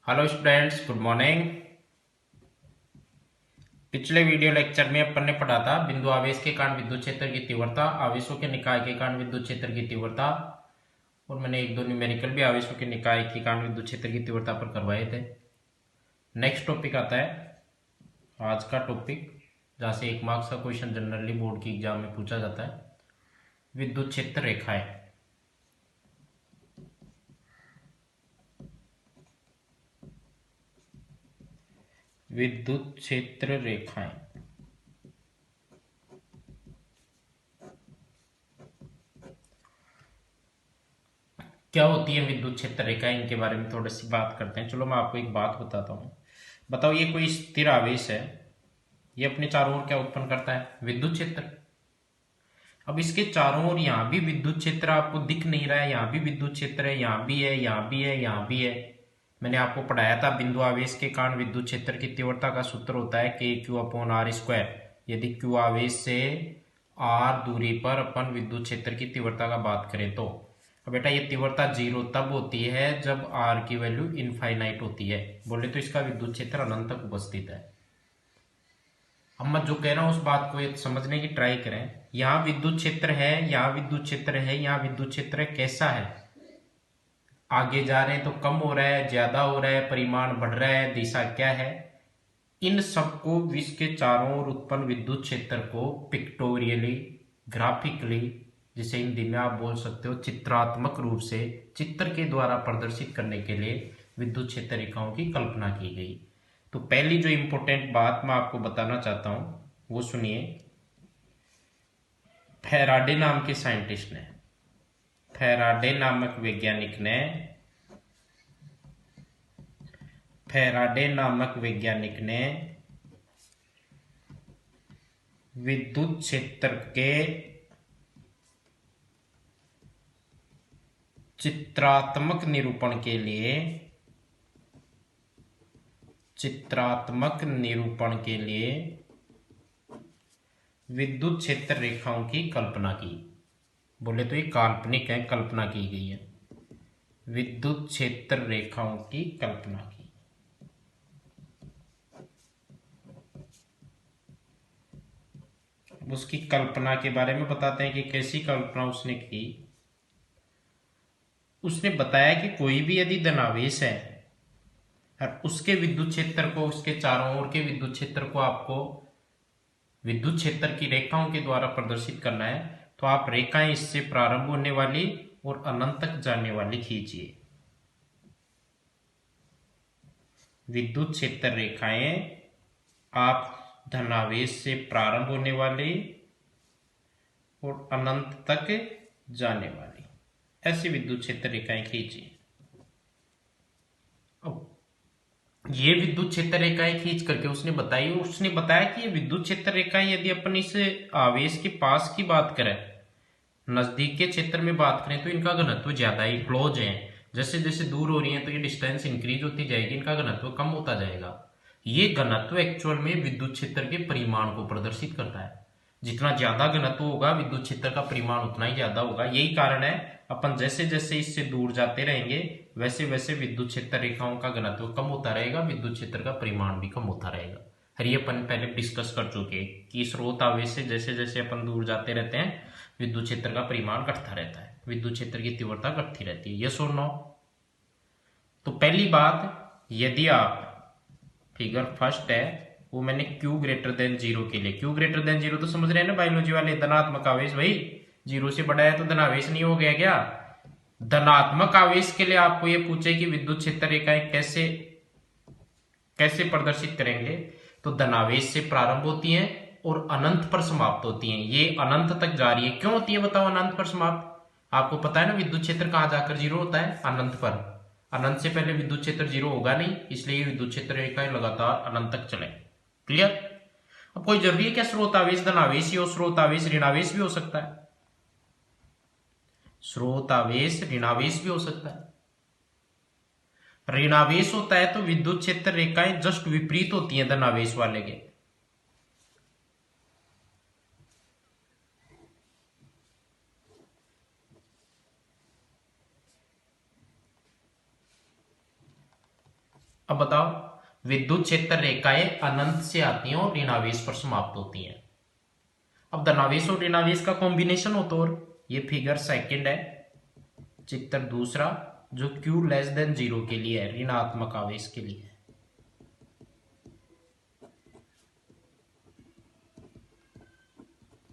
Hello students, good morning. पिछले video lecture में अपन ने पढ़ा था बिंदु आवेश के कारण विद्युत क्षेत्र की तीव्रता, आवेशों के निकाय के कारण विद्युत क्षेत्र की तीव्रता, और मैंने एक दो न्यूमेरिकल भी आवेशों के निकाय के कारण विद्युत क्षेत्र की तीव्रता पर करवाए थे। नेक्स्ट टॉपिक आता है आज का टॉपिक, जहाँ से 1 मार्क्स का क्वेश्चन जनरली बोर्ड की एग्जाम में पूछा जाता है। विद्युत क्षेत्र रेखाएं। विद्युत क्षेत्र रेखाएं क्या होती है? विद्युत क्षेत्र रेखाएं, इनके बारे में थोड़ी सी बात करते हैं। चलो मैं आपको एक बात बताता हूँ। बताओ, ये कोई स्थिर आवेश है, ये अपने चारों ओर क्या उत्पन्न करता है? विद्युत क्षेत्र। अब इसके चारों ओर यहाँ भी विद्युत क्षेत्र आपको दिख नहीं रहा है, यहाँ भी विद्युत क्षेत्र है, यहाँ भी है, यहाँ भी है, यहाँ भी है। मैंने आपको पढ़ाया था बिंदु आवेश के कारण विद्युत क्षेत्र की तीव्रता का सूत्र होता है Q/R²। यदि Q आवेश से R दूरी पर अपन विद्युत क्षेत्र की तीव्रता का बात करें तो बेटा ये तीव्रता जीरो तब होती है जब R की वैल्यू इनफाइनाइट होती है। बोले तो इसका विद्युत क्षेत्र अनंत तक उपस्थित है। अब मैं जो कह रहा हूं उस बात को समझने की ट्राई करें। यहाँ विद्युत क्षेत्र है, यहाँ विद्युत क्षेत्र है, यहाँ विद्युत क्षेत्र कैसा है? आगे जा रहे हैं तो कम हो रहा है, ज्यादा हो रहा है, परिमाण बढ़ रहा है, दिशा क्या है? इन सबको विश्व के चारों ओर उत्पन्न विद्युत क्षेत्र को पिक्टोरियली, ग्राफिकली, जिसे हिंदी में आप बोल सकते हो चित्रात्मक रूप से, चित्र के द्वारा प्रदर्शित करने के लिए विद्युत क्षेत्र रेखाओं की कल्पना की गई। तो पहली जो इंपॉर्टेंट बात मैं आपको बताना चाहता हूं वो सुनिए। फैराडे नाम के साइंटिस्ट ने, फैराडे नामक वैज्ञानिक ने, फैराडे नामक वैज्ञानिक ने विद्युत क्षेत्र के चित्रात्मक निरूपण के लिए, चित्रात्मक निरूपण के लिए विद्युत क्षेत्र रेखाओं की कल्पना की। बोले तो ये काल्पनिक है, कल्पना की गई है। विद्युत क्षेत्र रेखाओं की कल्पना की। उसकी कल्पना के बारे में बताते हैं कि कैसी कल्पना उसने की। उसने बताया कि कोई भी यदि धनावेश है और उसके विद्युत क्षेत्र को, उसके चारों ओर के विद्युत क्षेत्र को आपको विद्युत क्षेत्र की रेखाओं के द्वारा प्रदर्शित करना है, तो आप रेखाएं इससे प्रारंभ होने वाली और अनंत तक जाने वाली खींचिए। विद्युत क्षेत्र रेखाएं आप धनावेश से प्रारंभ होने वाली और अनंत तक जाने वाली ऐसी विद्युत क्षेत्र रेखाएं खींचिए। अब ये विद्युत क्षेत्र रेखाएं खींच करके उसने बताया कि ये विद्युत क्षेत्र रेखाएं यदि अपन इस आवेश के पास की बात करें, नजदीक के क्षेत्र में बात करें, तो इनका घनत्व ज्यादा ही क्लोज है। जैसे जैसे दूर हो रही है तो ये डिस्टेंस इंक्रीज होती जाएगी, इनका घनत्व कम होता जाएगा। ये घनत्व एक्चुअल में विद्युत क्षेत्र के परिमाण को प्रदर्शित करता है। जितना ज्यादा घनत्व होगा विद्युत क्षेत्र का परिमाण उतना ही ज्यादा होगा। यही कारण है अपन जैसे जैसे इससे दूर जाते रहेंगे वैसे वैसे विद्युत क्षेत्र रेखाओं का घनत्व कम होता रहेगा, विद्युत क्षेत्र का परिमाण भी कम होता रहेगा। हर ये अपन पहले डिस्कस कर चुके कि स्रोत आवेश से जैसे जैसे अपन दूर जाते रहते हैं विद्युत क्षेत्र का परिमाण घटता रहता है, विद्युत क्षेत्र की तीव्रता घटती रहती है। यस और नो? तो पहली बात, यदि आप फिगर फर्स्ट है वो मैंने Q>0 के लिए, Q>0 तो समझ रहे हैं ना बायोलॉजी वाले, धनात्मक आवेश। भाई जीरो से बड़ा है तो धनावेश नहीं हो गया क्या? धनात्मक आवेश के लिए आपको ये पूछे कि विद्युत क्षेत्र रेखाएं कैसे कैसे प्रदर्शित करेंगे, तो धनावेश से प्रारंभ होती हैं और अनंत पर समाप्त होती हैं। ये अनंत तक जा रही है। क्यों होती है बताओ अनंत पर समाप्त? आपको पता है ना विद्युत क्षेत्र कहां जाकर जीरो होता है? अनंत पर। अनंत से पहले विद्युत क्षेत्र जीरो होगा नहीं, इसलिए विद्युत क्षेत्र रेखाएं लगातार अनंत तक चले। क्लियर? अब कोई जरूरी है क्या स्रोत आवेश धनावेश ही हो? स्रोत आवेश ऋणावेश भी हो सकता है, स्रोत आवेश ऋणावेश भी हो सकता है। ऋणावेश होता है तो विद्युत क्षेत्र रेखाएं जस्ट विपरीत होती हैं धनावेश वाले के। अब बताओ, विद्युत क्षेत्र रेखाएं अनंत से आती हैं और ऋणावेश पर समाप्त होती हैं। अब धनावेश और ऋणावेश का कॉम्बिनेशन हो तो, और ये फिगर सेकंड है, चित्र दूसरा, जो Q लेस देन 0 के लिए है, ऋणात्मक आवेश के लिए।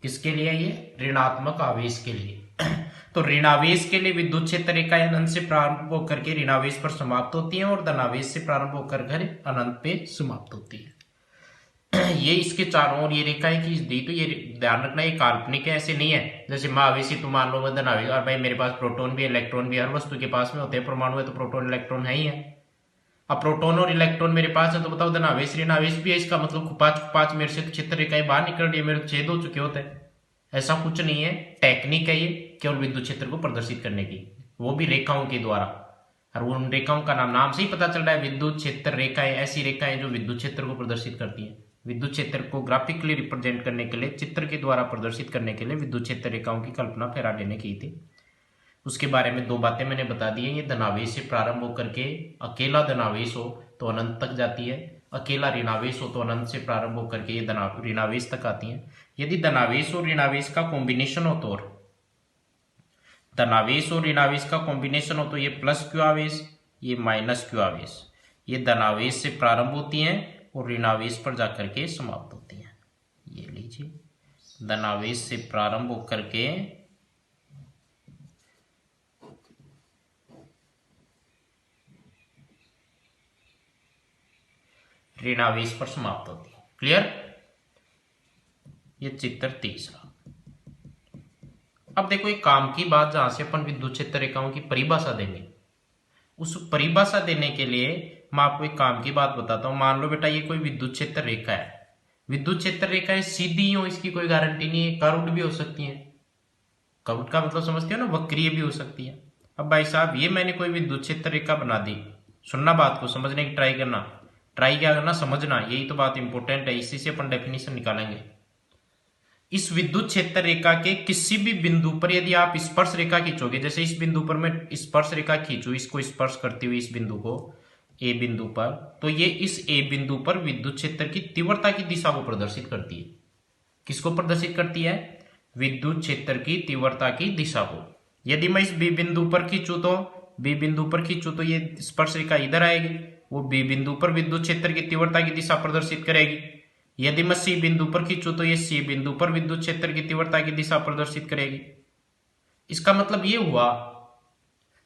किसके लिए? ये ऋणात्मक आवेश के लिए। तो ऋणावेश के लिए विद्युत क्षेत्र रेखा अनंत से प्रारंभ होकर के ऋणावेश पर समाप्त होती है और धनावेश से प्रारंभ होकर अनंत पे समाप्त होती है। ये इसके चारों ओर ये रेखाएं खींच दी, तो ये ध्यान रखना ये काल्पनिक है, ऐसे नहीं है जैसे महावेशी तुम मान लो मैं धनावेश, और भाई मेरे पास प्रोटॉन भी इलेक्ट्रॉन भी हर वस्तु के पास में होते हैं, परमाणु है तो प्रोटॉन इलेक्ट्रॉन है ही है। अब प्रोटॉन और इलेक्ट्रॉन मेरे पास है तो बताओ धनावेश ऋणावेश भी है, इसका मतलब पांच पांच मेरे से क्षेत्र रेखाएं बाहर निकल रही है, मेरे छेद हो चुके होते हैं। ऐसा कुछ नहीं है, टेक्निक है ये केवल विद्युत क्षेत्र को प्रदर्शित करने की, वो भी रेखाओं के द्वारा। और उन रेखाओं का नाम से ही पता चल रहा है, विद्युत क्षेत्र रेखाएं ऐसी रेखाएं जो विद्युत क्षेत्र को प्रदर्शित करती हैं। विद्युत क्षेत्र को ग्राफिकली रिप्रेजेंट करने के लिए, चित्र के द्वारा प्रदर्शित करने के लिए विद्युत क्षेत्र रेखाओं की कल्पना फेराडे ने की थी। उसके बारे में दो बातें मैंने बता दी है। ये धनावेश से प्रारंभ होकर के अकेला धनावेश हो तो अनंत तक जाती है, अकेला ऋणावेश हो तो अनंत से प्रारंभ होकर के ये ऋणावेश तक आती है। यदि धनावेश और ऋणावेश का कॉम्बिनेशन हो तो, और धनावेश और ऋणावेश का कॉम्बिनेशन हो तो ये प्लस क्यू आवेश, ये माइनस क्यू आवेश, ये धनावेश से प्रारंभ होती हैं और ऋणावेश पर जाकर के समाप्त होती हैं। ये लीजिए, धनावेश से प्रारंभ होकर के ऋणावेश पर समाप्त होती है। क्लियर? ये चित्र तीसरा। अब देखो एक काम की बात, जहां से अपन विद्युत क्षेत्र रेखाओं की परिभाषा देंगे, उस परिभाषा देने के लिए मैं आपको एक काम की बात बताता हूं। मान लो बेटा ये कोई विद्युत क्षेत्र रेखा है, विद्युत क्षेत्र रेखाएं सीधी हो इसकी कोई गारंटी नहीं है, कर्व्ड भी हो सकती है। कर्व्ड का मतलब समझते हो ना, वक्रीय भी हो सकती है। अब भाई साहब ये मैंने कोई विद्युत क्षेत्र रेखा बना दी, सुनना बात को, समझने की ट्राई करना, ट्राई क्या करना, समझना, यही तो बात इंपॉर्टेंट है, इसी से अपन डेफिनेशन निकालेंगे। इस विद्युत क्षेत्र रेखा के किसी भी बिंदु पर यदि आप स्पर्श रेखा खींचोगे, जैसे इस बिंदु पर मैं स्पर्श रेखा खींचू, इसको स्पर्श करती हुई इस बिंदु को, ए बिंदु पर, तो ये इस ए बिंदु पर विद्युत क्षेत्र की तीव्रता की दिशा को प्रदर्शित करती है। किसको प्रदर्शित करती है? विद्युत क्षेत्र की तीव्रता की दिशा को। यदि मैं इस बी बिंदु पर खींचू तो, बी बिंदु पर खींचू तो ये स्पर्श रेखा इधर आएगी, वो बी बिंदु पर विद्युत क्षेत्र की तीव्रता की दिशा प्रदर्शित करेगी। यदि मैं सी बिंदु पर खींचू तो ये सी बिंदु पर विद्युत क्षेत्र की तीव्रता की दिशा प्रदर्शित करेगी। इसका मतलब ये हुआ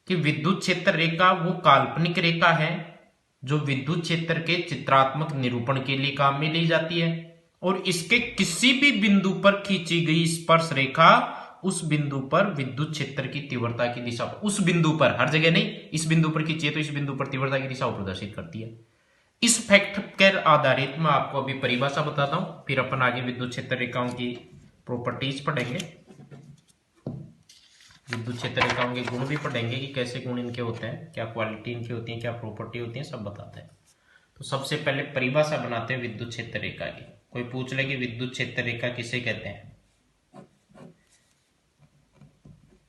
कि विद्युत क्षेत्र रेखा वो काल्पनिक रेखा है जो विद्युत क्षेत्र के चित्रात्मक निरूपण के लिए काम में ली जाती है, और इसके किसी भी बिंदु पर खींची गई स्पर्श रेखा उस बिंदु पर विद्युत क्षेत्र की तीव्रता की दिशा, उस बिंदु पर, हर जगह नहीं, इस बिंदु पर खींचिए तो इस बिंदु पर तीव्रता की दिशा प्रदर्शित करती है। इस फैक्ट पर आधारित मैं आपको अभी परिभाषा बताता हूं, फिर अपन आगे विद्युत क्षेत्र रेखाओं की प्रॉपर्टीज पढ़ेंगे, विद्युत क्षेत्र रेखाओं के गुण भी पढ़ेंगे कि कैसे गुण इनके होते हैं, क्या क्वालिटी इनकी होती है, क्या प्रॉपर्टी होती है, सब बताते हैं। तो सबसे पहले परिभाषा बनाते हैं विद्युत क्षेत्र रेखा की। कोई पूछ ले कि विद्युत क्षेत्र रेखा किसे कहते हैं,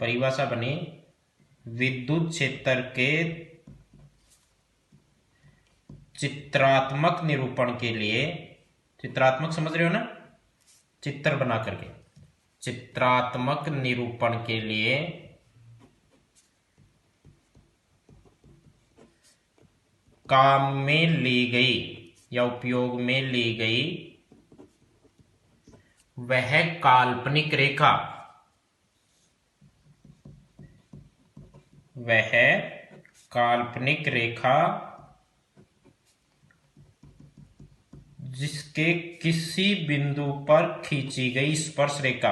परिभाषा बनी, विद्युत क्षेत्र के चित्रात्मक निरूपण के लिए, चित्रात्मक समझ रहे हो ना, चित्र बना करके, चित्रात्मक निरूपण के लिए काम में ली गई या उपयोग में ली गई वह काल्पनिक रेखा, वह काल्पनिक रेखा जिसके किसी बिंदु पर खींची गई स्पर्श रेखा,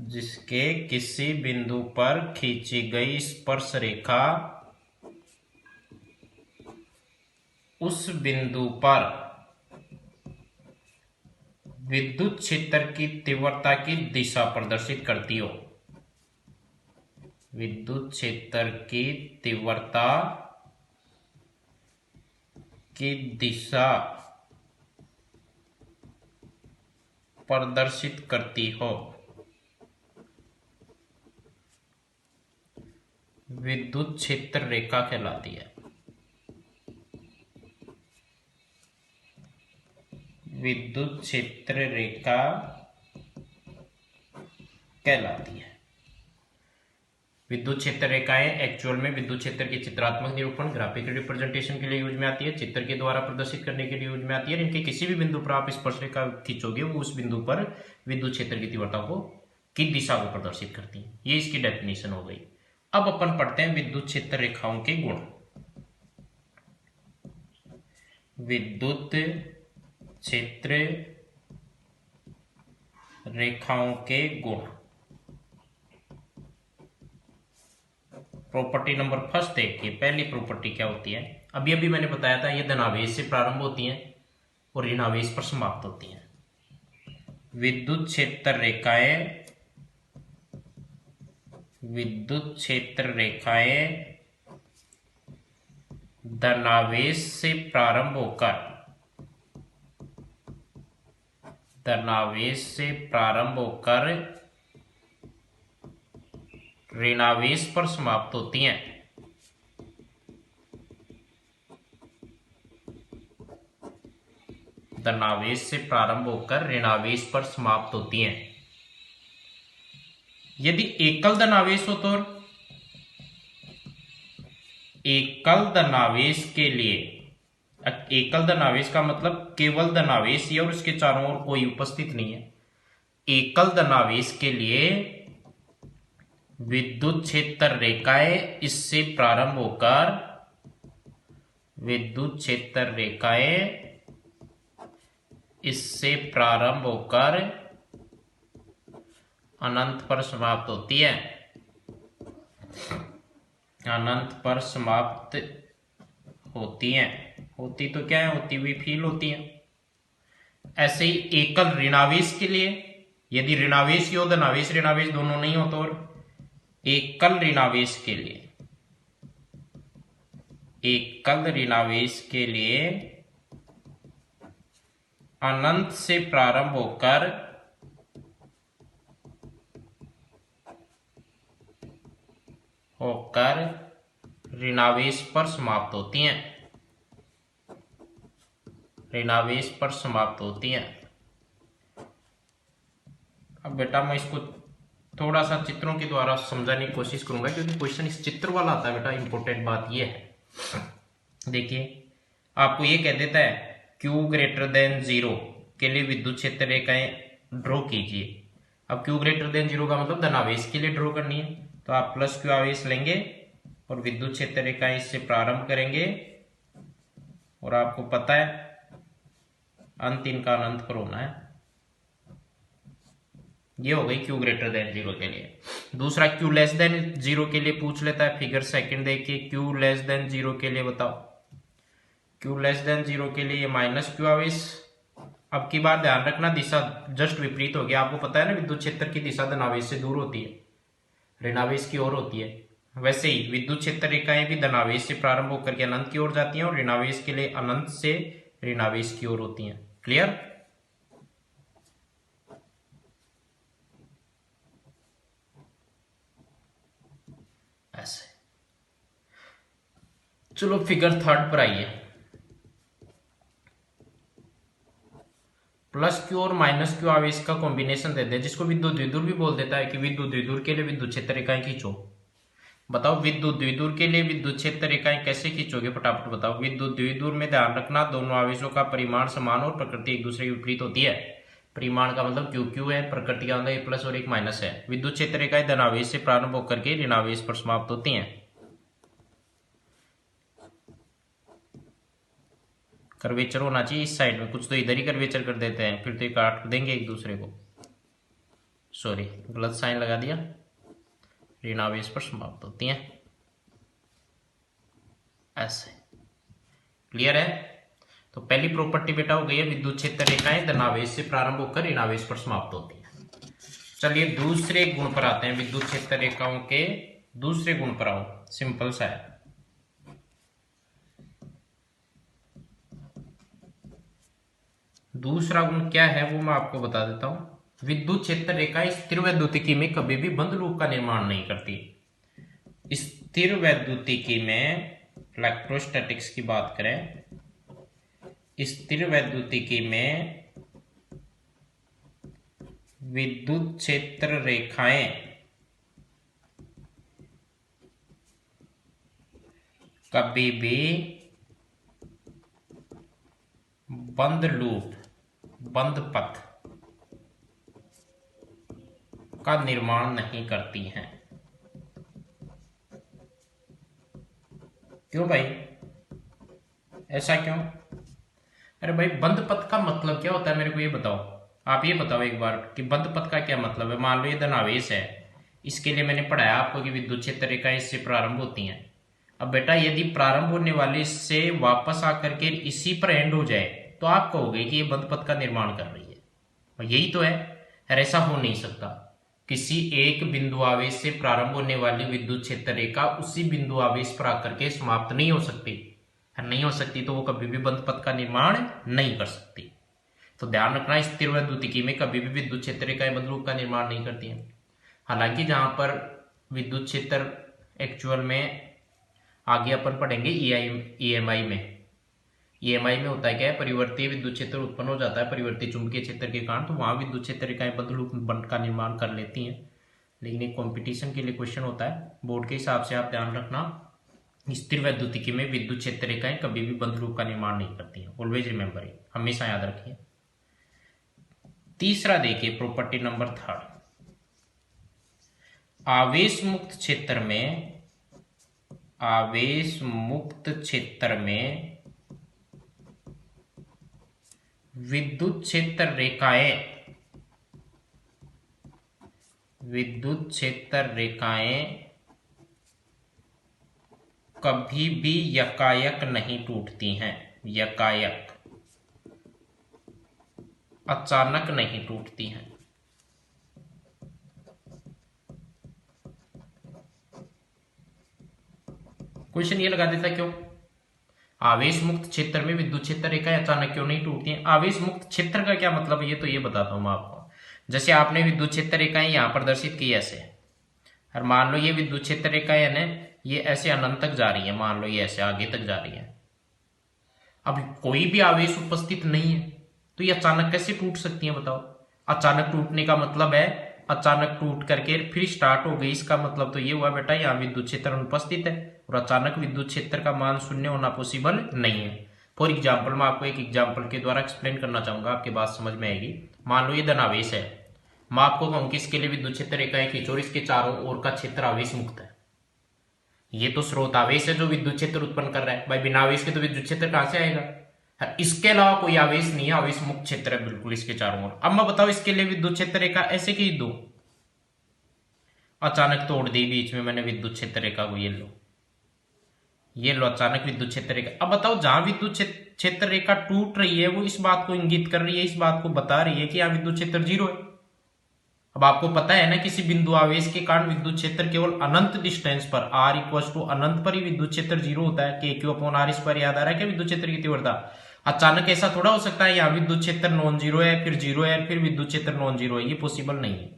जिसके किसी बिंदु पर खींची गई स्पर्श रेखा उस बिंदु पर विद्युत क्षेत्र की तीव्रता की दिशा प्रदर्शित करती हो, विद्युत क्षेत्र की तीव्रता की दिशा प्रदर्शित करती हो। विद्युत क्षेत्र रेखा कहलाती है। विद्युत क्षेत्र रेखा कहलाती है। विद्युत क्षेत्र रेखाएं एक्चुअल में विद्युत क्षेत्र के चित्रात्मक निरूपण ग्राफिकल रिप्रेजेंटेशन के लिए यूज में आती है, चित्र के द्वारा प्रदर्शित करने के लिए यूज में आती है। इनके किसी भी बिंदु पर आप स्पर्श रेखा खींचोगे वो उस बिंदु पर विद्युत क्षेत्र की तीव्रता को की दिशा को प्रदर्शित करती है। ये इसकी डेफिनेशन हो गई। अब अपन पढ़ते हैं विद्युत क्षेत्र रेखाओं के गुण। विद्युत क्षेत्र रेखाओं के गुण। प्रॉपर्टी नंबर फर्स्ट देखिए, पहली प्रॉपर्टी क्या होती है। अभी अभी मैंने बताया था ये धनावेश से प्रारंभ होती हैं और ऋणावेश पर समाप्त होती हैं। विद्युत क्षेत्र रेखाएं धनावेश से प्रारंभ होकर ऋणावेश पर समाप्त होती हैं। धनावेश से प्रारंभ होकर ऋणावेश पर समाप्त होती हैं। यदि एकल धनावेश हो तो एकल धनावेश के लिए, एकल धनावेश का मतलब केवल धनावेश ही और उसके चारों ओर कोई उपस्थित नहीं है। एकल धनावेश के लिए विद्युत क्षेत्र रेखाएं इससे प्रारंभ होकर अनंत पर समाप्त होती है। होती तो क्या है, होती हुई फील होती है। ऐसे ही एकल ऋणावेश के लिए, यदि ऋणावेश हो धनावेश ऋणावेश दोनों नहीं हो तो एकल ऋणावेश के लिए अनंत से प्रारंभ होकर ऋणावेश पर समाप्त होती हैं। अब बेटा मैं इसको थोड़ा सा चित्रों के द्वारा समझाने की कोशिश करूंगा क्योंकि क्वेश्चन इस चित्र वाला आता है बेटा। इंपॉर्टेंट बात यह है, देखिए आपको ये कह देता है Q ग्रेटर देन 0 के लिए विद्युत क्षेत्र रेखाएं ड्रॉ कीजिए। अब Q ग्रेटर देन 0 का मतलब धनावेश के लिए ड्रॉ करनी है, तो आप प्लस Q आवेश लेंगे और विद्युत क्षेत्र रेखाएं इससे प्रारंभ करेंगे और आपको पता है अंत इनका अनंत पर होना है। ये हो गई Q ग्रेटर देन 0 के लिए। दूसरा Q लेस देन 0 के लिए पूछ लेता है, फिगर सेकंड देखिए। Q लेस देन 0 के लिए बताओ, Q लेस देन 0 के लिए माइनस Q आवेश। अब की बार ध्यान रखना दिशा जस्ट विपरीत हो गया। आपको पता है ना विद्युत क्षेत्र की दिशा धनावेश से दूर होती है, ऋणावेश की ओर होती है। वैसे ही विद्युत क्षेत्र रेखाएं भी धनावेश से प्रारंभ होकर के अनंत की ओर जाती हैं और ऋणावेश के लिए अनंत से ऋणावेश की ओर होती हैं। क्लियर? ऐसे। चलो फिगर थर्ड पर आइए। प्लस Q और माइनस Q आवेश का कॉम्बिनेशन देते हैं, जिसको विद्युत द्विध्रुव भी बोल देता है कि विद्युत द्विध्रुव के लिए विद्युत क्षेत्र रेखाएं खींचो। बताओ विद्युत द्विध्रुव के लिए विद्युत क्षेत्र रेखाएं कैसे खींचोगे, फटाफट बताओ। विद्युत द्विध्रुव में ध्यान रखना दोनों आवेशों का परिमाण समान और प्रकृति एक दूसरे के विपरीत होती है। परिमाण का मतलब QQ है, प्रकृति का मतलब एक प्लस और एक माइनस है। विद्युत क्षेत्र रेखाएं धनावेश से प्रारंभ होकर के ऋणावेश पर समाप्त होती हैं। कर्वेचर होना चाहिए इस साइड में, कुछ तो इधर ही कर्वेचर कर देते हैं, फिर तो ये काट देंगे एक दूसरे को। सॉरी गलत साइन लगा दिया। ऋणावेश पर समाप्त होती हैं ऐसे। क्लियर है? तो पहली प्रॉपर्टी बेटा हो गई है विद्युत क्षेत्र रेखाएं धनावेश से प्रारंभ होकर ऋणावेश पर समाप्त होती हैं। चलिए दूसरे गुण पर आते हैं। विद्युत क्षेत्र रेखाओं के दूसरे गुण पर आओ, सिंपल सा है। दूसरा गुण क्या है वो मैं आपको बता देता हूं। विद्युत क्षेत्र रेखाएं स्थिर वैद्युतिकी में कभी भी बंद लूप का निर्माण नहीं करती। स्थिर वैद्युतिकी में, इलेक्ट्रोस्टैटिक्स की बात करें, स्थिर वैद्युतिकी में विद्युत क्षेत्र रेखाएं कभी भी बंद लूप, बंद पथ का निर्माण नहीं करती हैं। क्यों भाई, ऐसा क्यों? अरे भाई, बंद पथ का मतलब क्या होता है, मेरे को ये बताओ। आप ये बताओ एक बार कि बंद पथ का क्या मतलब है। मान लो ये धनावेश है, इसके लिए मैंने पढ़ाया आपको कि विद्युत क्षेत्र रेखाएं इससे प्रारंभ होती हैं। अब बेटा, यदि प्रारंभ होने वाले से वापस आकर के इसी पर एंड हो जाए तो आप कहोगे कि ये बंद पथ का निर्माण कर रही है, और यही तो है। ऐसा हो नहीं सकता। किसी एक बिंदु आवेश से प्रारंभ होने वाली विद्युत क्षेत्र रेखा उसी बिंदु आवेश पर आकर के समाप्त नहीं हो सकती। नहीं हो सकती तो वो कभी भी बंद पथ का निर्माण नहीं कर सकती। तो ध्यान रखना, स्थिर वैद्युतिकी में कभी भी विद्युत क्षेत्र रेखाएं बंद लूप का निर्माण नहीं करती हैं। हालांकि जहां पर विद्युत क्षेत्र एक्चुअल में आगे अपन पढ़ेंगे ईएमआई में। ईएमआई में होता है क्या है, परिवर्ती विद्युत क्षेत्र उत्पन्न हो जाता है परिवर्ती चुंबकीय क्षेत्र के कारण, तो वहां विद्युत क्षेत्र रेखाएं बंद लूप बंद का निर्माण कर लेती हैं। लेकिन एक कंपटीशन के लिए क्वेश्चन होता है, बोर्ड के हिसाब से आप ध्यान रखना, स्थिर वैद्युतिकी में विद्युत क्षेत्र रेखाएं कभी भी बंद लूप का निर्माण नहीं करती हैं। ऑलवेज रिमेंबर इट, हमेशा याद रखिए। तीसरा देखिए, प्रॉपर्टी नंबर 3, आवेश मुक्त क्षेत्र में, आवेश मुक्त क्षेत्र में विद्युत क्षेत्र रेखाएं, विद्युत क्षेत्र रेखाएं कभी भी यकायक नहीं टूटती हैं। यकायक, अचानक नहीं टूटती हैं। क्वेश्चन ये लगा देता, क्यों आवेश मुक्त क्षेत्र में विद्युत क्षेत्र रेखाएं अचानक क्यों नहीं टूटती हैं? आवेश मुक्त क्षेत्र का क्या मतलब है, ये तो ये बताता हूं मैं आपको। जैसे आपने विद्युत क्षेत्र रेखाएं यहां प्रदर्शित की ऐसे, और मान लो ये विद्युत क्षेत्र रेखाएं है ना, ये ऐसे अनंत तक जा रही है, मान लो ये ऐसे आगे तक जा रही है। अब कोई भी आवेश उपस्थित नहीं है तो ये अचानक कैसे टूट सकती है बताओ। अचानक टूटने का मतलब है अचानक टूट करके फिर स्टार्ट हो गई, इसका मतलब तो ये हुआ बेटा यहाँ विद्युत क्षेत्र अनुपस्थित है, और अचानक विद्युत क्षेत्र का मान शून्य होना पॉसिबल नहीं है। फॉर एग्जाम्पल, मैं आपको एक एग्जाम्पल के द्वारा एक्सप्लेन करना चाहूंगा, आपके बात समझ में आएगी। मान लो ये धनावेश है, मैं आपको कहूं कि इसके लिए विद्युत क्षेत्र रेखाएं खींचो और इसके चारों ओर का क्षेत्र आवेश मुक्त है। ये तो स्रोत आवेश है जो विद्युत क्षेत्र उत्पन्न कर रहा है भाई, बिना आवेश के तो विद्युत क्षेत्र कहां से आएगा। इसके अलावा कोई आवेश नहीं है, आवेश मुक्त क्षेत्र है बिल्कुल इसके चारों ओर। अब मैं बताओ, इसके लिए विद्युत क्षेत्र रेखा ऐसे खींच दो, अचानक तोड़ दी बीच में मैंने विद्युत क्षेत्र रेखा को, ये लो अचानक विद्युत क्षेत्र रेखा। अब बताओ, जहां विद्युत क्षेत्र रेखा टूट रही है वो इस बात को इंगित कर रही है, इस बात को बता रही है कि यहाँ विद्युत क्षेत्र 0 है। अब आपको पता है ना, किसी बिंदु आवेश के कारण विद्युत क्षेत्र केवल अनंत डिस्टेंस पर r इक्वल टू अनंत पर ही विद्युत क्षेत्र 0 होता है। के क्यू अपॉन आर स्क्वायर याद आ रहा है क्या विद्युत क्षेत्र की तीव्रता। अचानक ऐसा थोड़ा हो सकता है यहाँ विद्युत क्षेत्र नॉन जीरो है, फिर 0 है, फिर विद्युत क्षेत्र नॉन जीरो है, ये पॉसिबल नहीं है।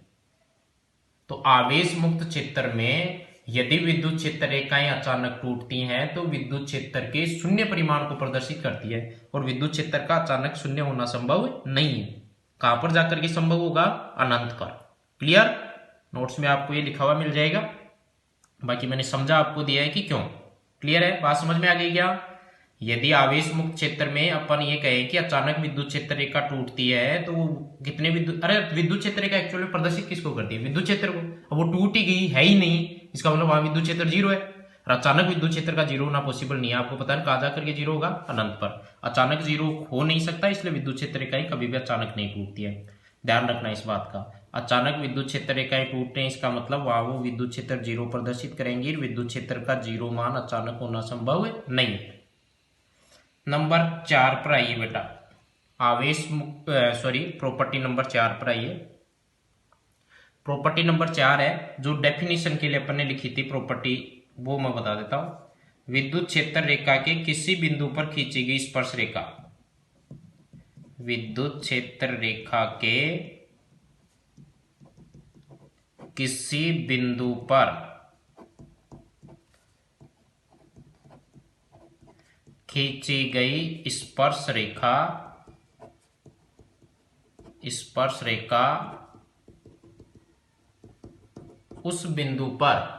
तो आवेश मुक्त क्षेत्र में यदि विद्युत क्षेत्र रेखाएं अचानक टूटती हैं तो विद्युत क्षेत्र के शून्य परिमाण को प्रदर्शित करती है, और विद्युत क्षेत्र का अचानक शून्य होना संभव नहीं है। कहां पर जाकर के संभव होगा, अनंत पर। क्लियर, नोट्स में आपको ये लिखा हुआ मिल जाएगा, बाकी मैंने समझा आपको दिया है कि क्यों। क्लियर है, बात समझ में आ गई क्या। यदि आवेश मुक्त क्षेत्र में अपन ये कहें कि अचानक विद्युत क्षेत्र रेखा टूटती है तो कितने विद्युत, अरे विद्युत क्षेत्र रेखा एक्चुअली प्रदर्शित किसको करती है, विद्युत क्षेत्र को। अब वो टूट ही गई है ही नहीं, इसका मतलब वहां विद्युत क्षेत्र 0 है, और अचानक विद्युत क्षेत्र का 0 होना पॉसिबल नहीं है। आपको पता है कहां जाकर के 0 होगा, अनंत पर। अचानक 0 हो नहीं सकता, इसलिए विद्युत क्षेत्र रेखाएं कभी भी अचानक नहीं टूटती है। ध्यान रखना इस बात का, अचानक विद्युत क्षेत्र रेखाएं टूटते हैं इसका मतलब वहां वो विद्युत क्षेत्र 0 प्रदर्शित करेंगी, विद्युत क्षेत्र का 0 मान अचानक होना संभव नहीं है। नंबर 4 पर आइए बेटा, आवेश मुक्त, सॉरी प्रॉपर्टी नंबर 4 पर आइए। प्रॉपर्टी नंबर 4 है जो डेफिनेशन के लिए अपन ने लिखी थी प्रॉपर्टी, वो मैं बता देता हूं। विद्युत क्षेत्र रेखा के किसी बिंदु पर खींची गई स्पर्श रेखा, विद्युत क्षेत्र रेखा के किसी बिंदु पर खींची गई स्पर्श रेखा उस बिंदु पर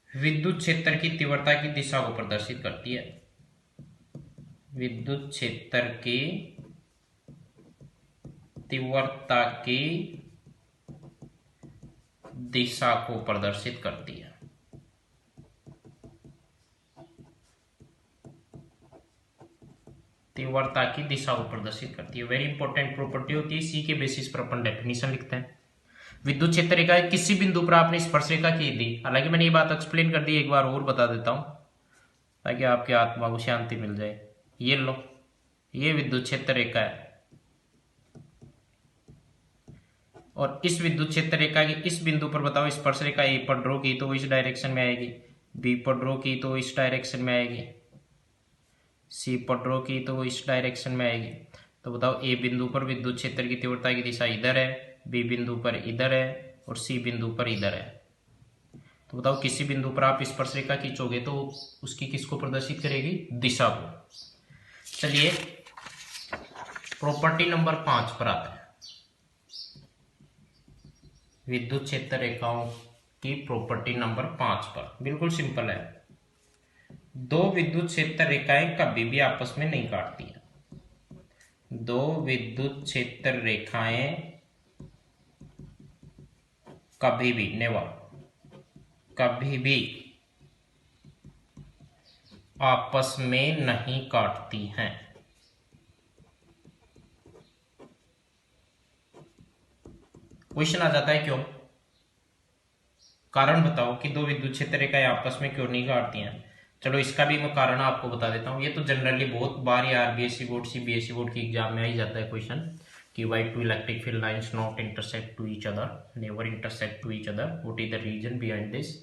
विद्युत क्षेत्र की तीव्रता की दिशा को प्रदर्शित करती है। विद्युत क्षेत्र की तीव्रता की दिशा को प्रदर्शित करती है। तीव्रता की दिशा को प्रदर्शित करती है। वेरी इंपॉर्टेंट प्रॉपर्टी होती है। इसी के बेसिस पर अपन डेफिनेशन लिखते हैं। विद्युत क्षेत्र रेखा किसी बिंदु पर आपने स्पर्श रेखा खींच दी। हालांकि मैंने ये बात एक्सप्लेन कर दी, एक बार और बता देता हूं ताकि आपकी आत्मा को शांति मिल जाए। ये लो, ये विद्युत क्षेत्र रेखा है और इस विद्युत क्षेत्र रेखा के इस बिंदु पर बताओ स्पर्श रेखा ए पर ड्रॉ की तो वो इस डायरेक्शन में आएगी, बी पर ड्रॉ की तो इस डायरेक्शन में आएगी, सी पर ड्रॉ की तो वो इस डायरेक्शन में आएगी। तो बताओ ए बिंदु पर विद्युत क्षेत्र की तीव्रता की दिशा इधर है, बी बिंदु पर इधर है और सी बिंदु पर इधर है। तो बताओ किसी बिंदु पर आप स्पर्श रेखा खींचोगे तो उसकी किसको प्रदर्शित करेगी? दिशा को। चलिए प्रॉपर्टी नंबर 5 पर आते हैं। विद्युत क्षेत्र रेखाओं की प्रॉपर्टी नंबर 5 पर बिल्कुल सिंपल है। दो विद्युत क्षेत्र रेखाएं कभी भी आपस में नहीं काटती हैं। दो विद्युत क्षेत्र रेखाएं कभी भी, नेवर, कभी भी आपस में नहीं काटती हैं। क्वेश्चन आ जाता है क्यों? कारण बताओ कि दो विद्युत क्षेत्र रेखाएं आपस में क्यों नहीं काटती हैं। चलो इसका भी मैं कारण आपको बता देता हूं। ये तो जनरली बहुत बार आरबीएससी बोर्ड, सीबीएसई बोर्ड की एग्जाम में आ ही जाता है क्वेश्चन कि why two electric field lines not intersect to each other, never intersect to each other, what is the reason behind this.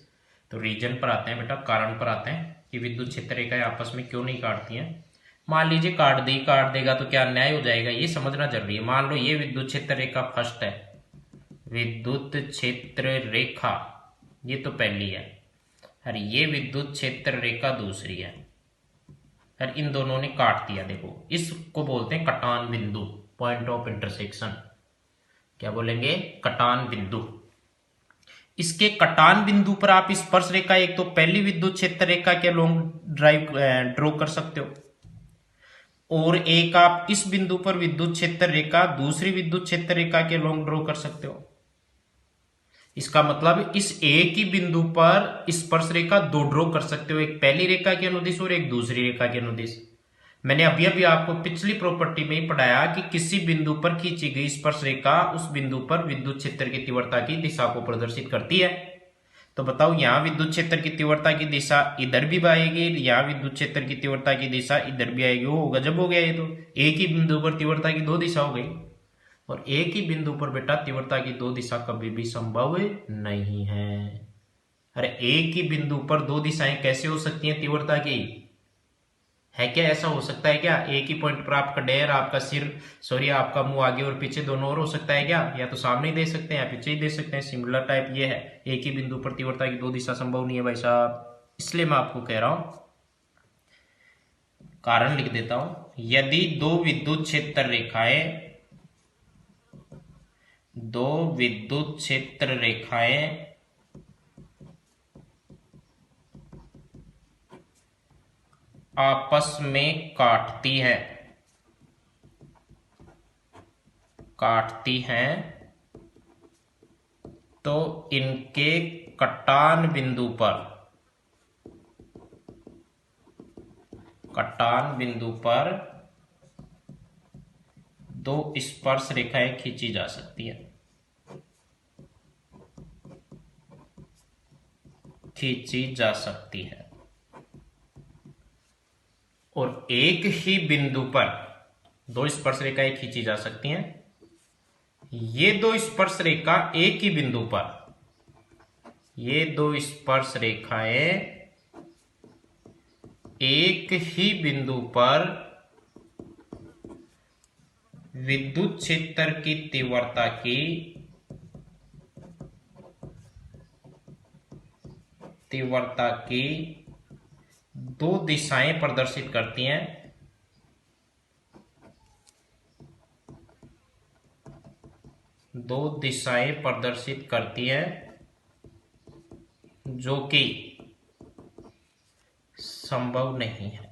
तो रीजन पर आते हैं बेटा, कारण पर आते हैं कि विद्युत क्षेत्र रेखाएं आपस में क्यों नहीं काटती हैं। मान लीजिए काट देगा तो क्या अन्याय हो जाएगा, ये समझना जरूरी है। मान लो ये विद्युत क्षेत्र रेखा फर्स्ट है, विद्युत क्षेत्र रेखा ये तो पहली है और ये विद्युत क्षेत्र रेखा दूसरी है और इन दोनों ने काट दिया। देखो इसको बोलते हैं कटान बिंदु, पॉइंट ऑफ इंटरसेक्शन। क्या बोलेंगे? कटान बिंदु। इसके कटान बिंदु पर आप स्पर्श रेखा एक तो पहली विद्युत क्षेत्र रेखा के लॉन्ग ड्रॉ कर सकते हो और एक आप इस बिंदु पर विद्युत क्षेत्र रेखा दूसरी विद्युत क्षेत्र रेखा के लॉन्ग ड्रॉ कर सकते हो। इसका मतलब इस एक ही बिंदु पर स्पर्श रेखा दो ड्रॉ कर सकते हो, एक पहली रेखा के अनुदिश और एक दूसरी रेखा के अनुदिश। मैंने अभी अभी आपको पिछली प्रॉपर्टी में ही पढ़ाया कि किसी बिंदु पर खींची गई स्पर्श रेखा उस बिंदु पर विद्युत क्षेत्र की तीव्रता की दिशा को प्रदर्शित करती है। तो बताओ यहां विद्युत क्षेत्र की तीव्रता की दिशा इधर भी आएगी, यहां विद्युत क्षेत्र की तीव्रता की दिशा इधर भी आएगी। वो गजब हो गया। ये तो एक ही बिंदु पर तीव्रता की दो दिशा हो गई और एक ही बिंदु पर बेटा तीव्रता की दो दिशा कभी भी संभव नहीं है। अरे एक ही बिंदु पर दो दिशाएं कैसे हो सकती हैं तीव्रता की? है क्या? ऐसा हो सकता है क्या? एक ही पॉइंट पर आपका डेर, आपका सिर, सॉरी आपका मुंह आगे और पीछे दोनों और हो सकता है क्या? या तो सामने ही दे सकते हैं या पीछे ही दे सकते हैं। सिमिलर टाइप ये है, एक ही बिंदु पर तीव्रता की दो दिशा संभव नहीं है भाई साहब। इसलिए मैं आपको कह रहा हूं, कारण लिख देता हूं। यदि दो विद्युत क्षेत्र रेखाएं आपस में काटती हैं तो इनके कटान बिंदु पर दो स्पर्श रेखाएं खींची जा सकती है और एक ही बिंदु पर दो स्पर्श रेखाएं खींची जा सकती हैं। ये दो स्पर्श रेखा एक ही बिंदु पर, ये दो स्पर्श रेखाएं एक ही बिंदु पर विद्युत क्षेत्र की तीव्रता की दो दिशाएं प्रदर्शित करती हैं, दो दिशाएं प्रदर्शित करती हैं जो कि संभव नहीं है।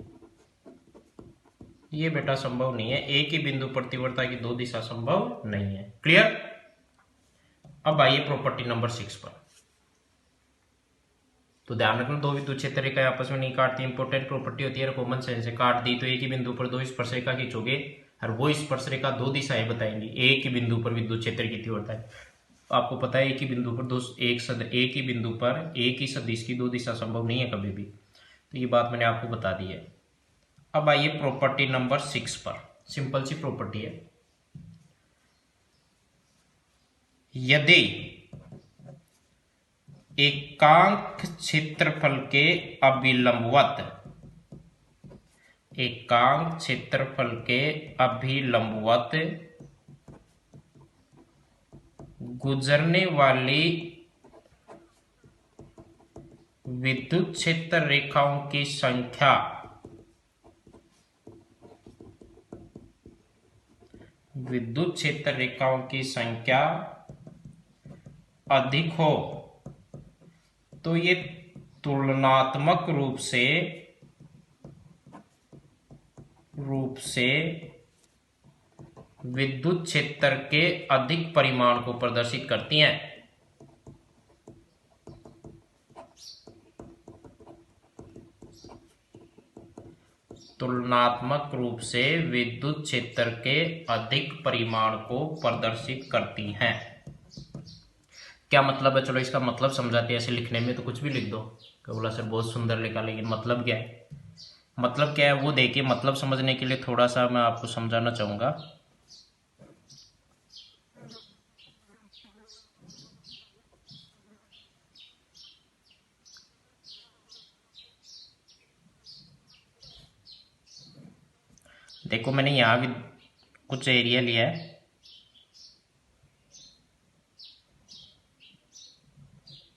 ये बेटा संभव नहीं है, एक ही बिंदु पर तीव्रता की दो दिशा संभव नहीं है। क्लियर। अब आइए प्रॉपर्टी नंबर 6 पर। तो ध्यान रखना, दो विद्युत क्षेत्र रेखाएं आपस में नहीं काटती, इंपॉर्टेंट प्रॉपर्टी होती है। कॉमन सेंस से काट दी तो एक ही बिंदु पर दो स्पर्श रेखा खींचोगे और वो स्पर्श रेखा दो दिशाएं बताएंगी, एक ही बिंदु पर विद्युत क्षेत्र की तीव्रता है। आपको पता है एक ही बिंदु पर एक ही बिंदु पर एक ही सदिश की दो दिशा संभव नहीं है कभी भी। तो ये बात मैंने आपको बता दी है। अब आइए प्रॉपर्टी नंबर 6 पर। सिंपल सी प्रॉपर्टी है। यदि एकांक क्षेत्रफल के अभिलंबवत, एकांक क्षेत्रफल के अभिलंबवत गुजरने वाली विद्युत क्षेत्र रेखाओं की संख्या विद्युत क्षेत्र रेखाओं की संख्या अधिक हो तो ये तुलनात्मक रूप से विद्युत क्षेत्र के अधिक परिमाण को प्रदर्शित करती हैं। तुलनात्मक रूप से विद्युत क्षेत्र के अधिक परिमाण को प्रदर्शित करती हैं। क्या मतलब है? चलो इसका मतलब समझाते हैं। ऐसे लिखने में तो कुछ भी लिख दो, बोला सर बहुत सुंदर लिखा, लेकिन मतलब क्या है? मतलब क्या है वो देखिए। मतलब समझने के लिए थोड़ा सा मैं आपको समझाना चाहूंगा। देखो मैंने यहाँ भी कुछ एरिया लिया है,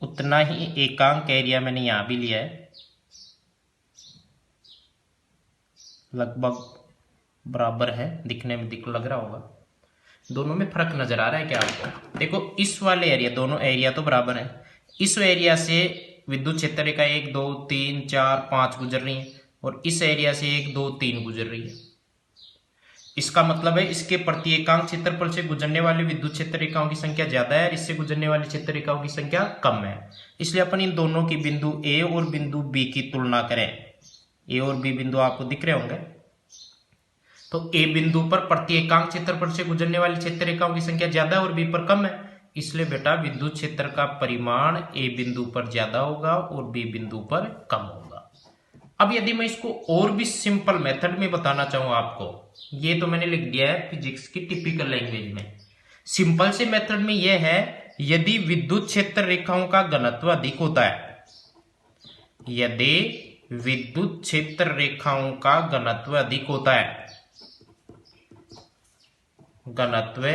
उतना ही एकांक एरिया मैंने यहाँ भी लिया है, लगभग बराबर है। दिखने में लग रहा होगा। दोनों में फर्क नजर आ रहा है क्या आपको? देखो इस वाले एरिया, दोनों एरिया तो बराबर है। इस एरिया से विद्युत क्षेत्र रेखा 1 2 3 4 5 गुजर रही है और इस एरिया से 1 2 3 गुजर रही है। इसका मतलब है इसके प्रति एकांक क्षेत्रफल से गुजरने वाली विद्युत क्षेत्र रेखाओं की संख्या ज्यादा है और इससे गुजरने वाली क्षेत्र रेखाओं की संख्या कम है। इसलिए अपन इन दोनों की बिंदु ए और बिंदु बी की तुलना करें। ए और बी बिंदु आपको दिख रहे होंगे। तो ए बिंदु पर प्रति एकांक क्षेत्रफल से गुजरने वाली क्षेत्र रेखाओं की संख्या ज्यादा है और बी पर कम है। इसलिए बेटा विद्युत क्षेत्र का परिमाण ए बिंदु पर ज्यादा होगा और बी बिंदु पर कम होगा। अब यदि मैं इसको और भी सिंपल मेथड में बताना चाहूं आपको, ये तो मैंने लिख दिया है फिजिक्स की टिपिकल लैंग्वेज में। सिंपल से मेथड में यह है, यदि विद्युत क्षेत्र रेखाओं का घनत्व अधिक होता है, यदि विद्युत क्षेत्र रेखाओं का घनत्व अधिक होता है, घनत्व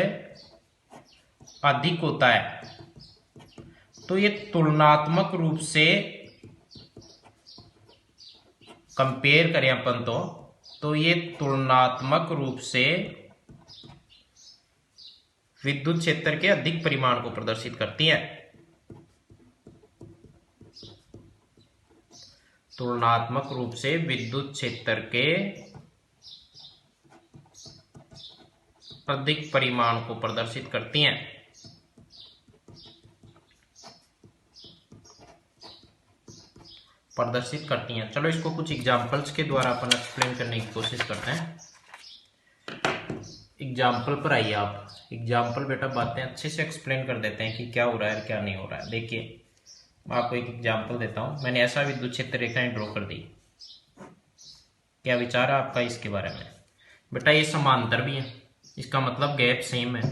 अधिक होता है, तो ये तुलनात्मक रूप से कंपेयर करें अपन तो ये तुलनात्मक रूप से विद्युत क्षेत्र के अधिक परिमाण को प्रदर्शित करती हैं। तुलनात्मक रूप से विद्युत क्षेत्र के अधिक परिमाण को प्रदर्शित करती हैं। चलो इसको कुछ एग्जांपल्स के द्वारा अपन एक्सप्लेन करने की कोशिश करते हैं। एग्जाम्पल पर आइए आप। एग्जाम्पल बेटा बातें अच्छे से एक्सप्लेन कर देते हैं कि क्या हो रहा है क्या नहीं हो रहा है। देखिए मैं आपको एक एग्जाम्पल देता हूं। मैंने ऐसा विद्युत क्षेत्र रेखाएं ड्रॉ कर दी। क्या विचार है आपका इसके बारे में? बेटा ये समांतर भी है, इसका मतलब गैप सेम है।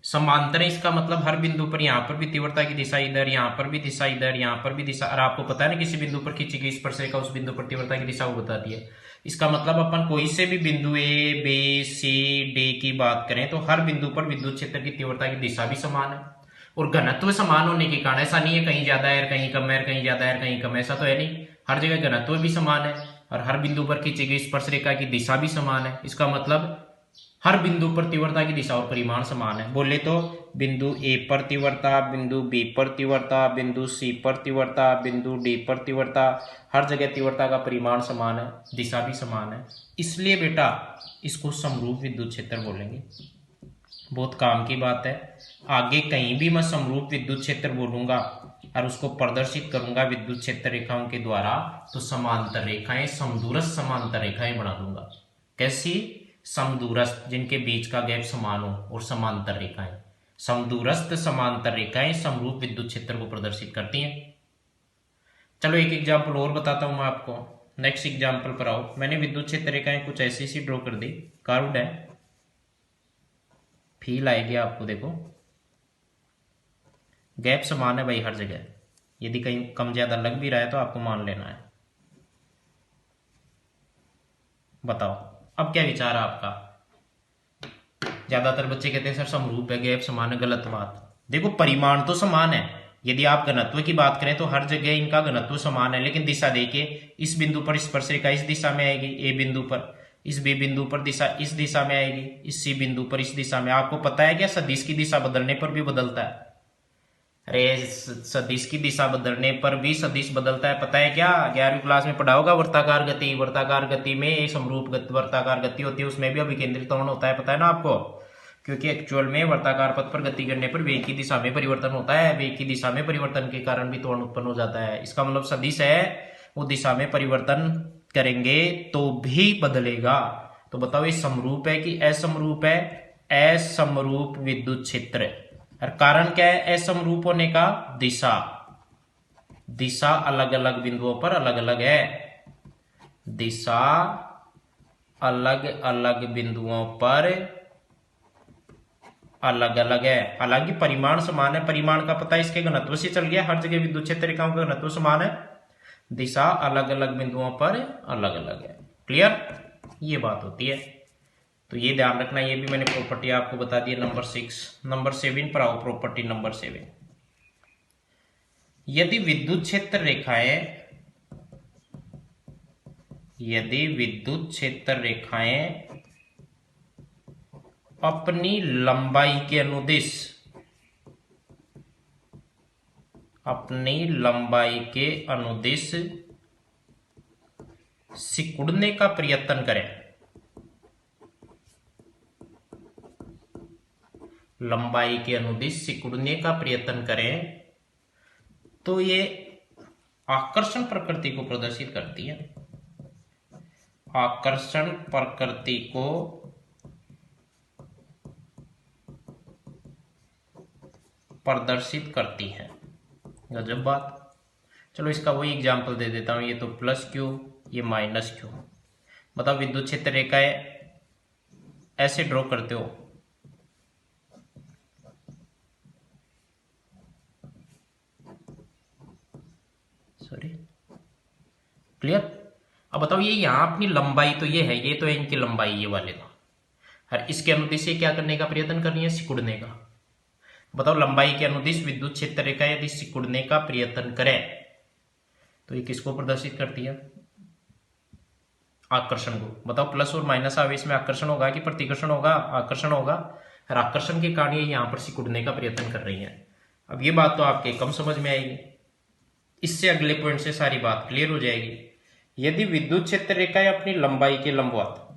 समांतर है इसका मतलब हर बिंदु पर यहाँ पर भी तीव्रता की दिशा इधर, यहाँ पर भी दिशा इधर, यहाँ पर भी दिशा। और आपको पता है ना किसी बिंदु पर खींची गई स्पर्श रेखा उस बिंदु पर तीव्रता की दिशा वो बताती है। इसका मतलब अपन कोई से भी बिंदु ए बी सी डी की बात करें तो हर बिंदु पर विद्युत क्षेत्र की तीव्रता की दिशा भी समान है। और घनत्व समान होने के कारण ऐसा नहीं है कहीं ज्यादा है कहीं कम है कहीं ज्यादा है कहीं कम है, ऐसा तो है नहीं। हर जगह घनत्व भी समान है और हर बिंदु पर खींची गई स्पर्श रेखा की दिशा भी समान है। इसका मतलब हर बिंदु पर तीव्रता की दिशा और परिमाण समान है। बोले तो बिंदु ए पर तीव्रता, बिंदु बी पर तीव्रता, बिंदु सी पर तीव्रता, बिंदु डी पर तीव्रता, हर जगह तीव्रता का परिमाण समान है, दिशा भी समान है। इसलिए बेटा इसको समरूप विद्युत क्षेत्र बोलेंगे। बहुत काम की बात है। आगे कहीं भी मैं समरूप विद्युत क्षेत्र बोलूंगा और उसको प्रदर्शित करूंगा विद्युत क्षेत्र रेखाओं के द्वारा, तो समांतर रेखाएं, समदूरस्थ समांतर रेखाएं बना दूंगा। कैसी? समदूरस्थ, जिनके बीच का गैप समान हो, और समांतर रेखाएं। समदूरस्थ समांतर रेखाएं समरूप विद्युत क्षेत्र को प्रदर्शित करती हैं। चलो एक एग्जाम्पल और बताता हूं मैं आपको। नेक्स्ट एग्जाम्पल पर आओ। मैंने विद्युत क्षेत्र रेखाएं कुछ ऐसी सी ड्रॉ कर दी, कार्व्ड है, फील आएगी आपको। देखो गैप समान है भाई हर जगह, यदि कहीं कम ज्यादा लग भी रहा है तो आपको मान लेना है। बताओ अब क्या विचार है आपका? ज्यादातर बच्चे कहते हैं सर समरूप है, गैप समान है। गलत बात। देखो परिमाण तो समान है। यदि आप घनत्व की बात करें तो हर जगह इनका घनत्व समान है, लेकिन दिशा देखिए, इस बिंदु पर स्पर्श रेखा इस दिशा में आएगी, ए बिंदु पर, इस बी बिंदु पर दिशा इस दिशा में आएगी, इस सी बिंदु पर इस दिशा में। आपको पता है क्या सदिश की दिशा बदलने पर भी बदलता है? अरे सदिश की दिशा बदलने पर भी सदिश बदलता है, पता है क्या? 11वीं क्लास में पढ़ा होगा वर्ताकार गति। वर्ताकार गति में एक समरूप वर्ताकार गति होती है, उसमें भी अभिकेंद्रित त्वरण होता है, पता है ना आपको? क्योंकि एक्चुअल में वर्ताकार पथ पर गति करने पर वेग की दिशा में परिवर्तन होता है। वेग की दिशा में परिवर्तन के कारण भी त्वरण उत्पन्न हो जाता है। इसका मतलब सदिश है वो दिशा में परिवर्तन करेंगे तो भी बदलेगा। तो बताओ ये समरूप है कि असमरूप है? असमरूप विद्युत क्षेत्र। और कारण क्या है असमरूप होने का? दिशा। दिशा अलग अलग बिंदुओं पर अलग अलग है। दिशा अलग अलग बिंदुओं पर अलग अलग है। हालांकि परिमाण समान है। परिमाण का पता इसके घनत्व से चल गया। हर जगह विद्युत क्षेत्र रेखाओं का घनत्व समान है, दिशा अलग अलग बिंदुओं पर अलग अलग है। क्लियर? ये बात होती है, तो ये ध्यान रखना। ये भी मैंने प्रॉपर्टी आपको बता दी है। नंबर 6। नंबर 7 पर आओ। Property number 7। यदि विद्युत क्षेत्र रेखाएं अपनी लंबाई के अनुदिश सिकुड़ने का प्रयत्न करें, लंबाई के अनुदिश सिकुड़ने का प्रयत्न करें, तो ये आकर्षण प्रकृति को प्रदर्शित करती है। आकर्षण प्रकृति को प्रदर्शित करती है। गजब बात। चलो इसका वही एग्जाम्पल दे देता हूं। ये तो प्लस क्यू, ये माइनस क्यू। बताओ विद्युत क्षेत्र रेखाएं ऐसे ड्रॉ करते हो। Sorry, clear? अब बताओ ये यहां अपनी लंबाई तो ये है, ये तो है इनकी लंबाई, ये वाले तो, और इसके अनुदिश से क्या करने का प्रयत्न कर रही है? सिकुड़ने का। बताओ लंबाई के अनुदिश विद्युत क्षेत्र रेखा यदि सिकुड़ने का प्रयत्न करे तो ये किसको प्रदर्शित करती है? आकर्षण को। बताओ प्लस और माइनस आवेश में आकर्षण होगा कि प्रतिकर्षण होगा? आकर्षण होगा, और आकर्षण के कारण ये यहां पर सिकुड़ने का प्रयत्न कर रही है। अब ये बात तो आपके कम समझ में आएगी, इससे अगले पॉइंट से सारी बात क्लियर हो जाएगी। यदि विद्युत क्षेत्र रेखाएं अपनी लंबाई के लंबवत,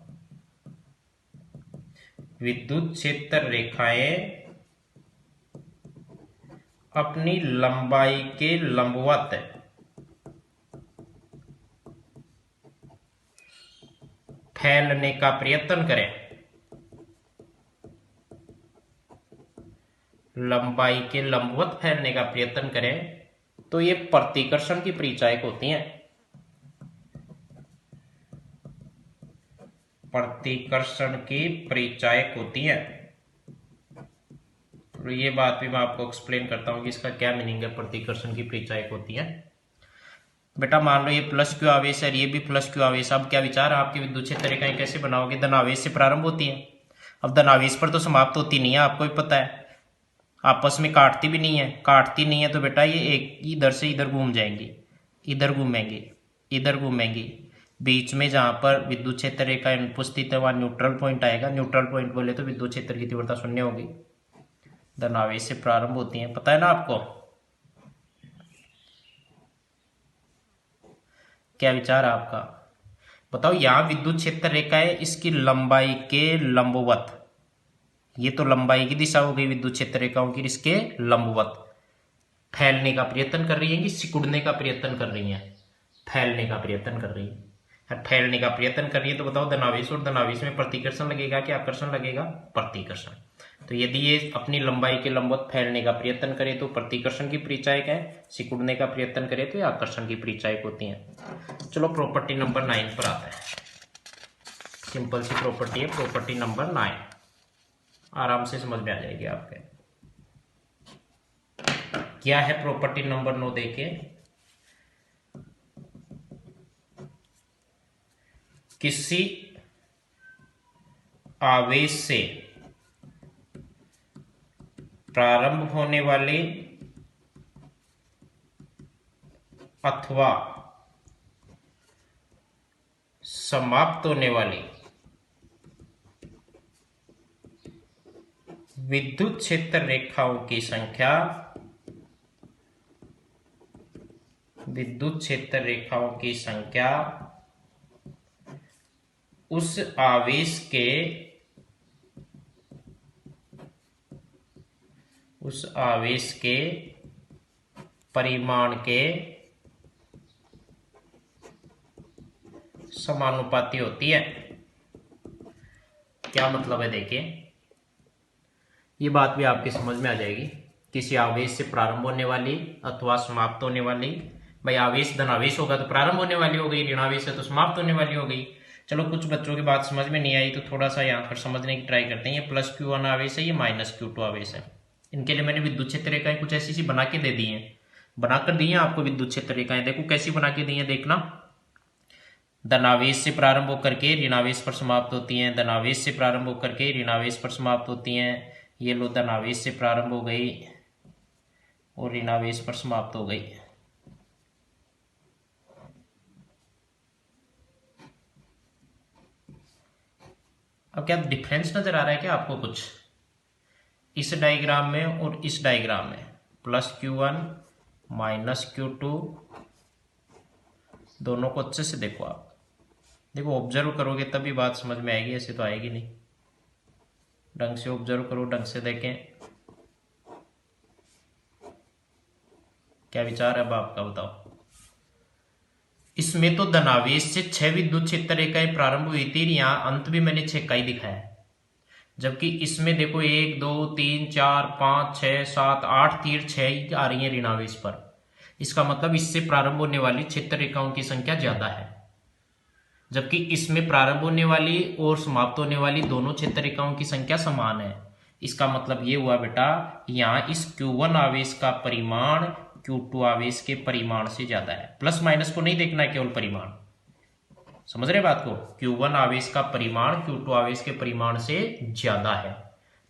विद्युत क्षेत्र रेखाएं अपनी लंबाई के लंबवत फैलने का प्रयत्न करें, लंबाई के लंबवत फैलने का प्रयत्न करें, तो ये प्रतिकर्षण की परिचायक होती हैं। प्रतिकर्षण की परिचायक होती हैं। तो ये बात भी मैं आपको एक्सप्लेन करता हूं कि इसका क्या मीनिंग है। प्रतिकर्षण की परिचायक होती है। बेटा मान लो ये प्लस क्यू आवेश है, ये भी प्लस क्यू आवेश। अब क्या विचार है आपकी विद्युत क्षेत्र रेखाएं कैसे बनाओगे? धनावेश से प्रारंभ होती है। अब धनावेश पर तो समाप्त होती नहीं है, आपको भी पता है। आपस में काटती भी नहीं है, काटती नहीं है तो बेटा ये एक इधर से इधर घूम जाएंगी, इधर घूमेंगे, इधर घूमेंगी। बीच में जहां पर विद्युत क्षेत्र रेखा अनुपस्थित है वहां न्यूट्रल पॉइंट आएगा। न्यूट्रल पॉइंट बोले तो विद्युत क्षेत्र की तीव्रता शून्य होगी। धनावेश से प्रारंभ होती है, पता है ना आपको? क्या विचार है आपका? बताओ, यहां विद्युत क्षेत्र रेखा है, इसकी लंबाई के लंबवत, ये तो लंबाई की दिशा हो गई विद्युत क्षेत्र रेखाओं की, इसके लंबवत फैलने का प्रयत्न कर रही है कि सिकुड़ने का प्रयत्न कर रही है? फैलने का प्रयत्न कर रही है। फैलने का प्रयत्न कर रही है तो बताओ धनावेश और धनावेश में प्रतिकर्षण लगेगा कि आकर्षण लगेगा? प्रतिकर्षण। तो यदि ये अपनी लंबाई के लंबवत फैलने का प्रयत्न करे तो प्रतिकर्षण की परिचायक है, सिकुड़ने का प्रयत्न करे तो ये आकर्षण की परिचायक होती है। चलो प्रॉपर्टी नंबर 9 पर आते हैं। सिंपल सी प्रॉपर्टी है, प्रॉपर्टी नंबर 9, आराम से समझ में आ जाएगी आपके। क्या है प्रॉपर्टी नंबर 9? देखिए, किसी आवेश से प्रारंभ होने वाले अथवा समाप्त होने वाली विद्युत क्षेत्र रेखाओं की संख्या, विद्युत क्षेत्र रेखाओं की संख्या उस आवेश के परिमाण के समानुपाती होती है। क्या मतलब है? देखिए, ये बात भी आपके समझ में आ जाएगी। किसी आवेश से प्रारंभ होने वाली अथवा समाप्त होने वाली, भाई आवेश धनावेश होगा तो प्रारंभ होने वाली हो गई, ऋणावेश है तो समाप्त होने वाली हो गई। चलो, कुछ बच्चों की बात समझ में नहीं आई तो थोड़ा सा यहाँ पर समझने की ट्राई करते हैं। ये प्लस Q1 आवेश है, ये माइनस Q2 आवेश है। इनके लिए मैंने विद्युत क्षेत्र रेखाएं कुछ ऐसी सी बना के दे दी हैं, बनाकर दी हैं आपको विद्युत क्षेत्र रेखाएं। देखो कैसी बना के दी हैं, देखना। धनावेश से प्रारंभ होकर के ऋणावेश पर समाप्त होती हैं, धनावेश से प्रारंभ होकर के ऋणावेश पर समाप्त होती हैं। ये लो, धनावेश से प्रारंभ हो गई और ऋणावेश पर समाप्त हो गई। अब क्या डिफरेंस नजर आ रहा है क्या आपको कुछ इस डायग्राम में और इस डायग्राम में? प्लस Q1 माइनस Q2, दोनों को अच्छे से देखो आप। देखो, ऑब्जर्व करोगे तभी बात समझ में आएगी, ऐसे तो आएगी नहीं। ढंग से ऑब्जर्व करो, ढंग से देखें। क्या विचार है अब आपका, बताओ। इसमें तो धनावेश से 6 विद्युत क्षेत्र रेखाएं प्रारंभ हुई थी, यहाँ अंत भी मैंने 6 का ही दिखाया है। जबकि इसमें देखो 1 2 3 4 5 6 7 8 तीर 6 ही आ रही है ऋणावेश पर। इसका मतलब इससे प्रारंभ होने वाली क्षेत्र रेखाओं की संख्या ज्यादा है, जबकि इसमें प्रारंभ होने वाली और समाप्त होने वाली दोनों क्षेत्र रेखाओं की संख्या समान है। इसका मतलब ये हुआ बेटा, यहाँ इस Q1 आवेश का परिमाण Q2 आवेश के परिमाण से ज्यादा है। प्लस माइनस को नहीं देखना है, केवल परिमाण। समझ रहे बात को? Q1 आवेश का परिमाण Q2 आवेश के परिमाण से ज्यादा है,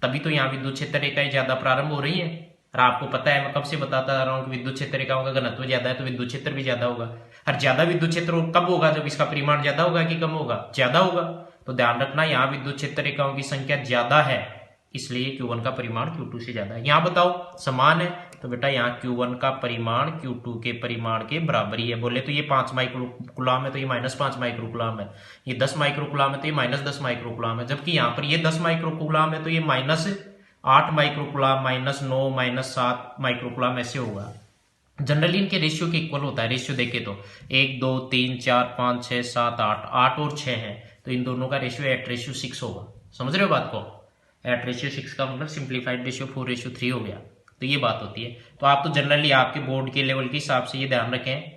तभी तो यहाँ विद्युत क्षेत्र रेखाएं ज्यादा प्रारंभ हो रही हैं। और आपको पता है, मैं कब से बताता आ रहा हूँ कि विद्युत क्षेत्र रेखाओं का घनत्व ज्यादा है तो विद्युत क्षेत्र भी ज्यादा होगा। और ज्यादा विद्युत क्षेत्र कब होगा? जब इसका परिमाण ज्यादा होगा कि कम होगा? ज्यादा होगा। तो ध्यान रखना, यहाँ विद्युत क्षेत्र रेखाओं की संख्या ज्यादा है, इसलिए Q1 का परिमाण Q2 से ज्यादा है। यहाँ बताओ समान है तो बेटा यहाँ Q1 का परिमाण Q2 के परिमाण के बराबर ही है। बोले तो ये 5 माइक्रोकुलाम है तो ये -5 माइक्रोकुलाम है, ये 10 माइक्रोकुलाम है तो ये -10 माइक्रोकुलाम है। जबकि यहाँ पर ये 10 माइक्रोकुलाम है तो ये -8 माइक्रोकुलाम, -9, -7 माइक्रोकुलाम ऐसे होगा। जनरली इनके रेशियो के इक्वल होता है। रेशियो देखे तो 1 2 3 4 5 6 7 8 और 6 है तो इन दोनों का रेशियो 8:6 होगा। समझ रहे हो बात को? 8:6 का मतलब सिंप्लीफाइड रेशियो 4:3 हो गया। तो ये बात होती है। तो आप तो जनरली आपके बोर्ड के लेवल के हिसाब से ये ध्यान रखें,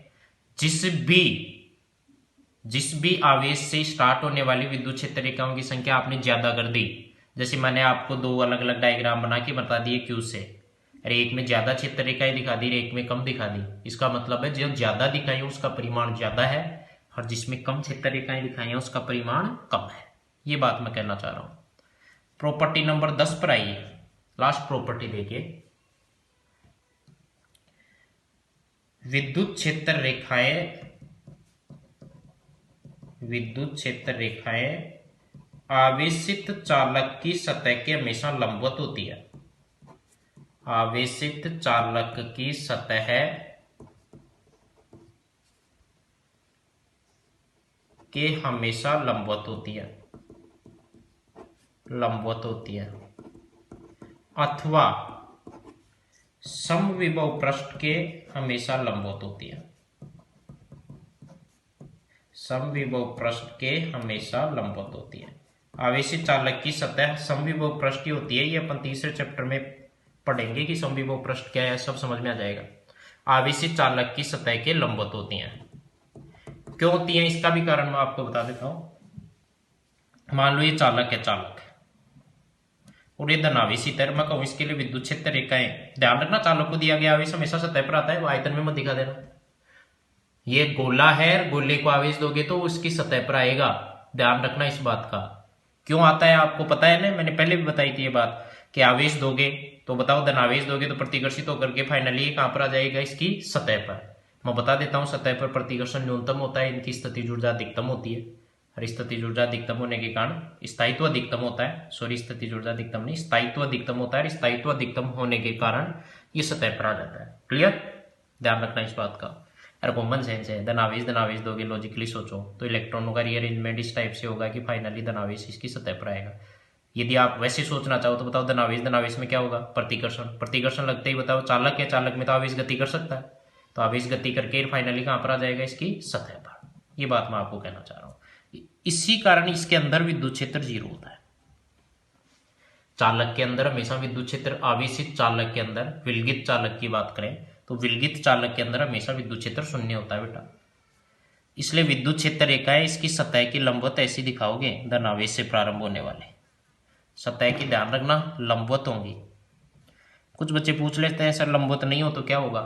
जिस भी आवेश से स्टार्ट होने वाली विद्युत क्षेत्र रेखाओं की संख्या आपने ज्यादा कर दी, जैसे मैंने आपको 2 अलग अलग डायग्राम बना के बता दिए Q से, अरे एक में ज्यादा क्षेत्र रेखाएं दिखा दी, एक में कम दिखा दी। इसका मतलब है जो ज्यादा दिखाई उसका परिमाण ज्यादा है और जिसमें कम क्षेत्र रेखाएं दिखाई उसका परिमाण कम है। ये बात मैं कहना चाह रहा हूं। प्रॉपर्टी नंबर 10 पर आइए, लास्ट प्रॉपर्टी देखिए। विद्युत क्षेत्र रेखाएं आवेशित चालक की सतह के हमेशा लंबवत होती है। आवेशित चालक की सतह के हमेशा लंबवत होती है अथवा समविभव पृष्ठ के हमेशा लंबवत होती है। समविभव पृष्ठ के हमेशा लंबवत होती है। आवेशित चालक की सतह समविभव पृष्ठ की होती है। ये अपन तीसरे चैप्टर में पढ़ेंगे कि समविभव पृष्ठ क्या है, सब समझ में आ जाएगा। आवेशित चालक की सतह के लंबवत होती हैं। क्यों होती हैं इसका भी कारण मैं आपको बता देता हूं। मान लो ये चालक है और ये धनावेशित है। मैं कहूं इसके लिए विद्युत क्षेत्र रेखाएं, ध्यान रखना चालक को दिया गया आवेश हमेशा सतह पर आता है, वो आयतन में मत दिखा देना। ये गोला है, गोले को आवेश दोगे तो उसकी सतह पर आएगा, ध्यान रखना इस बात का। क्यों आता है आपको पता है ना, मैंने पहले भी बताई थी ये बात कि आवेश दोगे तो बताओ, धनावेश दोगे तो प्रतिकर्षित होकर के फाइनली ये कहां पर आ जाएगा, इसकी सतह पर। मैं बता देता हूं, सतह पर प्रतिकर्षण न्यूनतम होता है, इनकी स्थितिज ऊर्जा अधिकतम होती है और स्थितिज ऊर्जा अधिकतम होने के कारण स्थायित्व अधिकतम होता है। स्थितिज ऊर्जा अधिकतम नहीं, स्थायित्व अधिकतम होता है और स्थायित्व अधिकतम होने के कारण ये सतह पर आ जाता है। क्लियर, ध्यान रखना इस बात का। और कॉमन सेंस है, धनावेश दोगे, लॉजिकली सोचो तो इलेक्ट्रॉनों का रीअरेंजमेंट इस टाइप से होगा कि फाइनली धनावेश इसकी सतह पर आएगा। यदि आप वैसे सोचना चाहो तो बताओ धनावेश में क्या होगा, प्रतिकर्षण लगते ही बताओ चालक है, चालक में तो आवेश गति कर सकता है, तो आवेश गति करके फाइनली कहां पर आ जाएगा, इसकी सतह पर। ये बात मैं आपको कहना चाह रहा हूं। इसी कारण इसके अंदर विद्युत क्षेत्र 0 होता है। चालक के अंदर हमेशा विद्युत क्षेत्र, आवेशित चालक के अंदर, विलगित चालक की बात करें तो विलगित चालक के अंदर हमेशा विद्युत क्षेत्र 0 होता है बेटा। इसलिए विद्युत क्षेत्र रेखाएं इसकी सतह की लंबवत ऐसी दिखाओगे, धनावेश से प्रारंभ होने वाले सतह की, ध्यान रखना लंबवत होंगी। कुछ बच्चे पूछ लेते हैं सर लंबवत नहीं हो तो क्या होगा।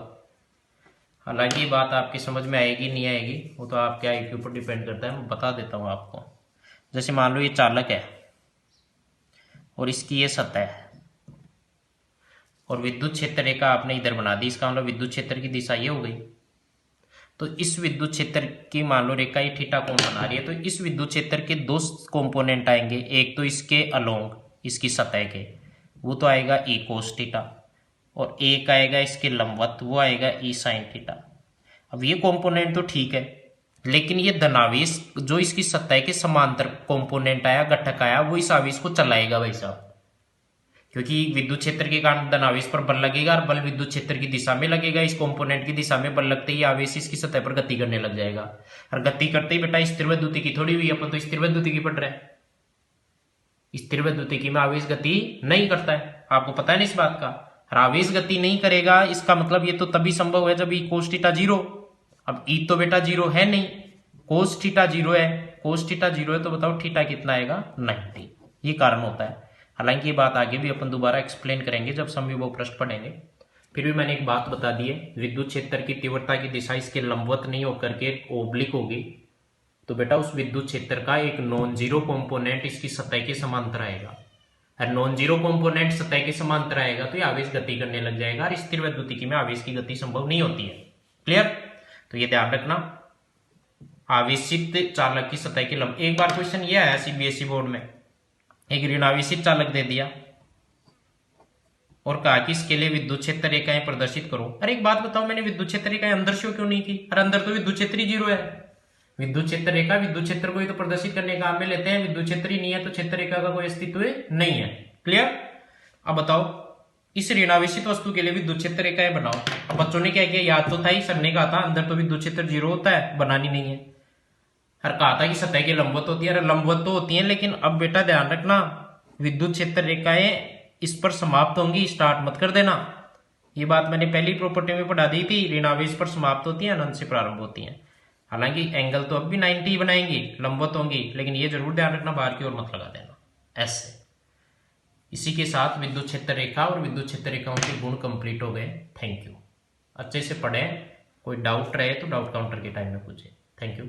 हालांकि बात आपकी समझ में आएगी नहीं आएगी वो तो आपके आईक्यू पर डिपेंड करता है। मैं बता देता हूं आपको। जैसे मान लो ये चालक है और इसकी ये सतह है और विद्युत क्षेत्र रेखा आपने इधर बना दी, इसका मतलब विद्युत क्षेत्र की दिशा ये हो गई। तो इस विद्युत क्षेत्र की मान लो रेखा ये थीटा कोण बना रही है, तो इस विद्युत क्षेत्र के 2 कंपोनेंट आएंगे। एक तो इसके अलोंग, इसकी सतह के, वो तो आएगा ई कोस थीटा, और एक आएगा इसके लंबवत, वो आएगा ई साइन थीटा। अब ये कंपोनेंट तो ठीक है, लेकिन ये धनावेश जो इसकी सतह के समांतर कंपोनेंट आया, घटक आया, वो इस आवेश को चलाएगा भाई साहब। क्योंकि विद्युत क्षेत्र के कारण धनावेश पर बल लगेगा और बल विद्युत क्षेत्र की दिशा में लगेगा। इस कंपोनेंट की दिशा में बल लगते ही आवेश इसकी सतह पर गति करने लग जाएगा, और गति करते ही बेटा स्थिर विद्युत की थोड़ी हुई, अपन तो स्थिर विद्युत की पढ़ रहे हैं। स्थिर विद्युत की में आवेश गति नहीं करता है, आपको पता है ना इस बात का। आवेश गति नहीं करेगा, इसका मतलब ये तो तभी संभव है जब ई कोस थीटा 0। अब ई तो बेटा 0 है नहीं, कोस थीटा 0 है, कोस थीटा 0 है तो बताओ थीटा कितना आएगा, 90। ये कारण होता है। हालांकि ये बात आगे भी अपन दोबारा एक्सप्लेन करेंगे जब समविभव पृष्ठ पढ़ेंगे। फिर भी मैंने एक बात बता दी है, विद्युत क्षेत्र की तीव्रता की दिशा इसके लंबवत नहीं होकर के ओब्लिक होगी, तो बेटा उस विद्युत क्षेत्र का एक नॉन जीरो कंपोनेंट इसकी सतह के समांतर आएगा, और नॉन जीरो कंपोनेंट सतह के समांतर आएगा तो ये आवेश गति करने लग जाएगा, और स्थिर विद्युतिकी में आवेश की गति संभव नहीं होती है। क्लियर, तो ये ध्यान रखना। आवेशित चालक की सतह की लंब, एक बार क्वेश्चन ये आया सीबीएसई बोर्ड में, एक ऋणावेशित चालक दे दिया और कहा कि इसके लिए विद्युत क्षेत्र रेखाएं प्रदर्शित करो। अरे एक बात बताओ, मैंने विद्युत क्षेत्र रेखाएं अंदर शो क्यों नहीं की? अरे अंदर तो विद्युत क्षेत्र ही 0 है। विद्युत क्षेत्र रेखा विद्युत क्षेत्र को ही तो प्रदर्शित करने का काम में लेते हैं, विद्युत क्षेत्र ही नहीं है तो क्षेत्र रेखा का कोई अस्तित्व नहीं है। क्लियर, अब बताओ इस ऋणावेशित वस्तु के लिए विद्युत क्षेत्र रेखाएं बनाओ। अब बच्चों ने क्या किया, याद तो था ही, सर ने कहा था अंदर तो विद्युत क्षेत्र 0 होता है, बनानी नहीं है। हर कहा था कि सतह की लंबवत होती है, लंबवत तो होती है, लेकिन अब बेटा ध्यान रखना विद्युत क्षेत्र रेखाएं इस पर समाप्त होंगी, स्टार्ट मत कर देना। ये बात मैंने पहली प्रॉपर्टी में पढ़ा दी थी, ऋणावेश पर समाप्त होती है, अनंत से प्रारंभ होती है। हालांकि एंगल तो अब भी 90 बनाएंगी, लंबवत होंगी, लेकिन ये जरूर ध्यान रखना बाहर की ओर मत लगा देना ऐसे। इसी के साथ विद्युत क्षेत्र रेखा और विद्युत क्षेत्र रेखाओं के गुण कंप्लीट हो गए। थैंक यू, अच्छे से पढ़ें, कोई डाउट रहे तो डाउट काउंटर के टाइम में पूछे। Thank you.